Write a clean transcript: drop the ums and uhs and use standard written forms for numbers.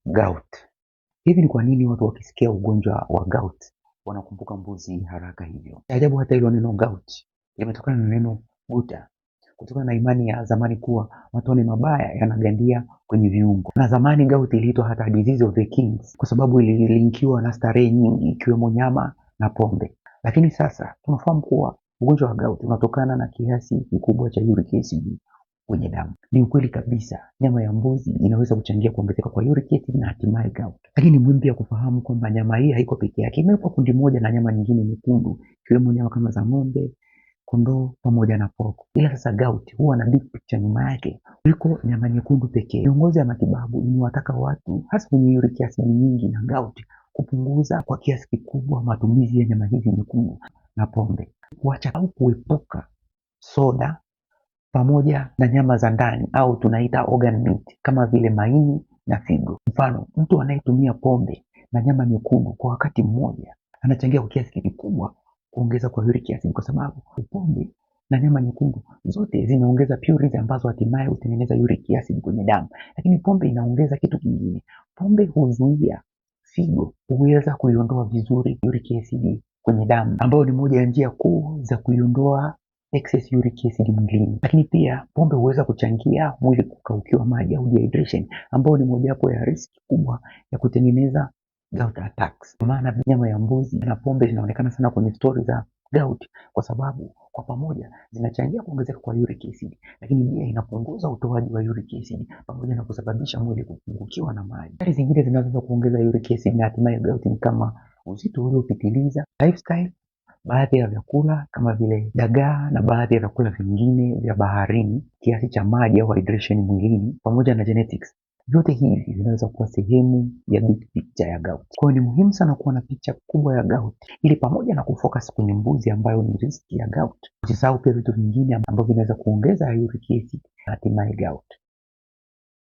Gout. Hivi ni kwa nini watu wakisikia ugonjwa wa gout wanakumbuka mbuzi haraka hivyo? Ajabu hata hilo neno gout limetokana na neno guta, kutokana na imani ya zamani kuwa matone mabaya yanagandia kwenye viungo. Na zamani gout iliitwa hata disease of the kings kwa sababu ililinkiwa na starehe nyingi ikiwemo nyama na pombe. Lakini sasa tunafahamu kuwa ugonjwa wa gout unatokana na kiasi kikubwa cha uric acid kwenye damu. Ni ukweli kabisa, nyama ya mbuzi inaweza kuchangia kuongezeka kwa uric acid na hatimaye gout. Lakini ni muhimu pia kufahamu kwamba nyama hii haiko peke yake, imewekwa kundi moja na nyama nyingine nyekundu, ikiwemo nyama kama za ng'ombe, kondoo pamoja na pork. Ila sasa gout huwa na big picture nyuma yake kuliko nyama nyekundu pekee. Viongozi wa matibabu imewataka watu hasa wenye uric acid nyingi na gout kupunguza kwa kiasi kikubwa matumizi ya nyama hizi nyekundu na pombe, kuacha au kuepuka soda pamoja na nyama za ndani au tunaita organ meat kama vile maini na figo. Mfano, mtu anayetumia pombe na nyama nyekundu kwa wakati mmoja anachangia kwa kiasi kikubwa kuongeza kwa uric acid, kwa sababu pombe na nyama nyekundu zote zinaongeza purines ambazo hatimaye hutengeneza uric acid kwenye damu. Lakini pombe inaongeza kitu kingine. Pombe huzuia figo kuweza kuiondoa vizuri uric acid kwenye damu, ambayo ni moja ya njia kuu za kuiondoa excess uric acid mwilini. Lakini pia pombe huweza kuchangia mwili kukaukiwa maji au dehydration, ambayo ni mojawapo ya riski kubwa ya kutengeneza gout attacks. Kwa maana nyama ya mbuzi na pombe zinaonekana sana kwenye stori za gout kwa sababu kwa pamoja zinachangia kuongezeka kwa uric acid, lakini pia inapunguza utoaji wa uric acid pamoja na kusababisha mwili kupungukiwa na maji. Hali zingine zinaweza kuongeza uric acid na hatimaye gout ni kama uzito uliopitiliza, lifestyle, baadhi ya vyakula kama vile dagaa na baadhi ya vyakula vingine vya baharini, kiasi cha maji au hydration mwilini, pamoja na genetics. Vyote hivi vinaweza kuwa sehemu ya big picture ya gout. Kwa hiyo ni muhimu sana kuwa na picha kubwa ya gout ili pamoja na kufocus kwenye mbuzi ambayo ni riski ya gout, usisahau pia vitu vingine ambavyo vinaweza kuongeza uric acid na hatimaye gout.